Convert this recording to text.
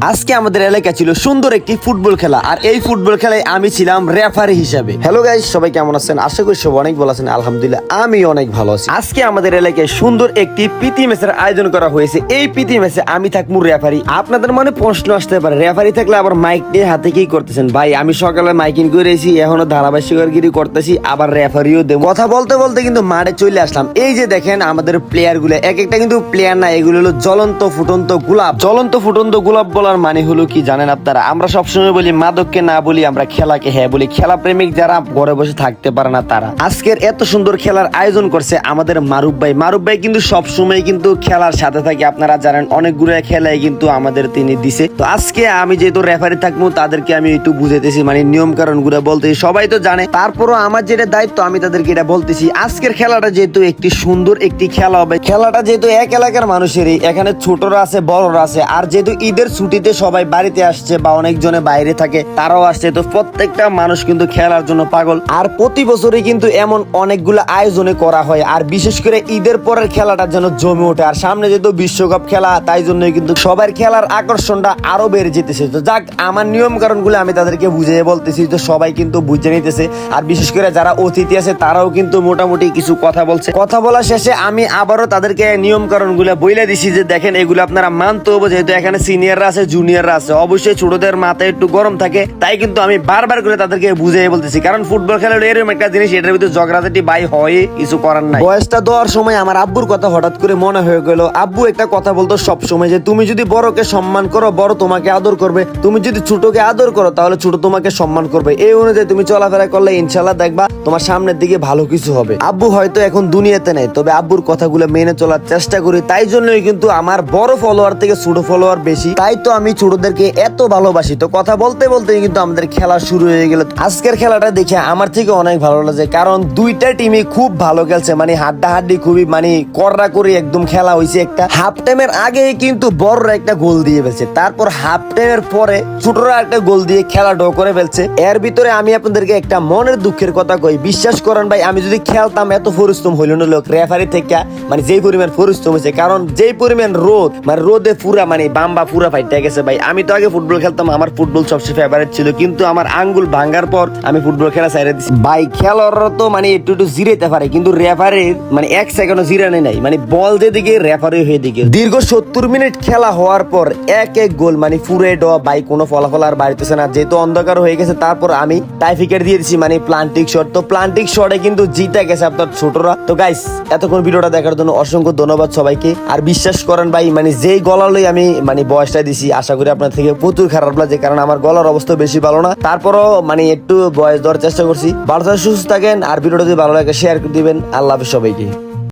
আজকে আমাদের এলাকা ছিল সুন্দর একটি ফুটবল খেলা, আর এই ফুটবল খেলায় আমি ছিলাম রেফারি হিসাবে। হ্যালো গাইস, সবাই কেমন আছেন? আশা করি সবাই অনেক ভালো আছেন। আলহামদুলিল্লাহ আমি অনেক ভালো আছি। আজকে আমাদের এলাকায় সুন্দর একটি প্রীতি ম্যাচের আয়োজন করা হয়েছে। এই প্রীতি ম্যাচে আমি থাকবো রেফারি। আপনাদের মনে প্রশ্ন আসতে পারে, রেফারি থাকলে আবার মাইক নিয়ে হাতে কি করতেছেন? ভাই, আমি সকালে মাইকিং করেছি, এখনো ধারাবাহিকগিরি করতেছি, আবার রেফারিও দেব। কথা বলতে বলতে কিন্তু মাঠে চলে আসলাম। এই যে দেখেন আমাদের প্লেয়ার গুলো, এক একটা কিন্তু প্লেয়ার না, এগুলো হলো জ্বলন্ত ফুটন্ত গোলাপ। জ্বলন্ত ফুটন্ত গোলাপ বলার মানে হলো কি জানেন আপনারা? আমরা সবসময় বলি মাদককে না বলি, আমরা খেলাকে হ্যাঁ বলি। খেলা প্রেমিক যারা ঘরে বসে থাকতে পারে না তারা। আজকের এত সুন্দর খেলার আয়োজন করছে আমাদের মারুফ ভাই। মারুফ ভাই কিন্তু সবসময় কিন্তু খেলার সাথে থাকে, আপনারা জানেন অনেকগুলো খেলায় কিন্তু আমাদের তিনি দিছে। তো আজকে আমি যেহেতু রেফারি থাকবো, তাদেরকে আমি একটু বুঝাইতেছি, মানে নিয়ম কারণ গুলো বলতেছি। সবাই তো জানে, তারপরও আমার যেটা দায়িত্ব আমি তাদেরকে এটা বলতেছি। আজকের খেলাটা যেহেতু একটি সুন্দর একটি খেলা হবে, খেলাটা যেহেতু এক এলাকার মানুষেরই, এখানে ছোটরা আছে বড়রা আছে, আর যেহেতু ঈদের ছুটিতে সবাই বাড়িতে আসছে বা অনেকজনে বাইরে থাকে তারাও আসছে, তো প্রত্যেকটা মানুষ কিন্তু খেলার জন্য পাগল। আর প্রতি বছরই কিন্তু এমন অনেকগুলো আয়োজনে করা হয়, আর বিশেষ করে ঈদের পরের খেলাটা যেন জমে ওঠে। আর সামনে যেহেতু বিশ্বকাপ খেলা, তাই জন্য কিন্তু সবার খেলার আকর্ষণটা আরো বেড়ে যেতেছে। তো যাক, আমার নিয়ম কারণগুলো আমি তাদেরকে বুঝিয়ে বলতেছি, তো সবাই কিন্তু বুঝে নিতেছে। আর বিশেষ করে যারা অতিথি আছে তারাও কিন্তু মোটামুটি কিছু কথা বলছে। কথা বলা শেষে আমি আবারও তাদেরকে নিয়ম কারণগুলো বলে দিছি যে দেখেন, এগুলো আপনারা মানতে হবে, যেহেতু এখানে সিনিয়ররা আছে জুনিয়ররা আছে, অবশ্যই ছোটদের মাথায় একটু গরম থাকে। তাই কিন্তু আমি বারবার করে তাদেরকে বুঝিয়ে বলতেছি, কারণ ফুটবল খেলার এরকম একটা জিনিস, এটার ভিতরে ঝগড়াঝাটি বাই হয়, কিছু করার নাই। বয়সটা দেওয়ার সময় আমার আব্বুর কথা হঠাৎ করে মনে হয়ে গেল। আব্বু একটা কথা বলতো সব সময়, যে তুমি যদি বড়কে সম্মান করো, বড় তোমাকে আদর করবে। তুমি যদি ছোটকে আদর করো, তাহলে ছোট তোমাকে সম্মান করবে। এই অনুযায়ী তুমি চলাফেরা করলে ইনশাল্লাহ দেখবা তোমার সামনের দিকে ভালো কিছু হবে। আব্বু হয়তো এখন দুনিয়াতে নেই, তবে আব্বুর কথাগুলো মেনে চলার চেষ্টা করি। তাই জন্যই কিন্তু আমার বড় ফলোয়ার থেকে ছোট ফলোয়ার বেশি। তাই তো আমি ছোটদেরকে এত ভালোবাসি। তো কথা বলতে বলতে কিন্তু আমাদের খেলা শুরু হয়ে গেল। আজকের খেলাটা দেখে আমার থেকে অনেক ভালো লাগে, কারণ দুইটা টিমই খুব ভালো খেলছে, মানে হাড্ডাহাড্ডি খুবই, মানে কররা করে একদম খেলা হয়েছে। একটা হাফ টাইমের আগে কিন্তু বড়রা একটা গোল দিয়ে ফেলছে, তারপর হাফ টাইমের পরে ছোটরা একটা গোল দিয়ে খেলা ড্র করে ফেলছে। এর ভিতরে আমি আপনাদেরকে একটা মনের দুঃখের কথা কই, বিশ্বাস করেন ভাই, আমি যদি খেলতাম এত পরিশ্রম হইল না লোক রেফারি থেকে, মানে যেই পরিমাণ পরিশ্রম হয়েছে, কারণ যেই পরিমাণ রোদ, মানে রোদে পুরা মানে বাম্বা পুরা ফাইটে গেছে ভাই। আমি তো আগে ফুটবল খেলতাম, আমার ফুটবল সবচেয়ে ফেভারিট ছিল, কিন্তু আমার আঙ্গুল ভাঙ্গার পর আমি ফুটবল খেলা ছাইড়া দিছি ভাই। খেলোয়াড়রা তো মানে একটু একটু জিরাইতে পারে, কিন্তু রেফারির মানে এক সেকেন্ডও জিরানি নাই, মানে বল যেদিকে রেফারি হয়ে দিকে। দীর্ঘ 70 মিনিট খেলা হওয়ার পর এক এক গোল, মানে ফুরে ড ভাই, কোনো ফলাফল আর বাড়িতেছে না, যেহেতু অন্ধকার হয়ে গেছে। তারপর আমি টাইফিকেট দিয়ে দিচ্ছি, মানে প্লান্টিক শট। তো প্লান্টিক শটে কিন্তু জিতে গেছে আপনার ছোটরা। তো গাইস, এতক্ষণ ভিডিওটা দেখার জন্য অসংখ্য ধন্যবাদ সবাইকে। আর বিশ্বাস করেন ভাই, মানে যেই গলালই আমি মানে বয়সটা দিছি, আশা করি আপনার থেকে প্রচুর খারাপ লাগে, কারণ আমার গলার অবস্থা বেশি ভালো না। তারপরও মানে একটু বয়স দেওয়ার চেষ্টা করছি। ভালো থাকেন, সুস্থ থাকেন, আর ভিডিওটা যদি ভালো লাগে শেয়ার করে দিবেন। আল্লাহ হাফেজ সবাইকে।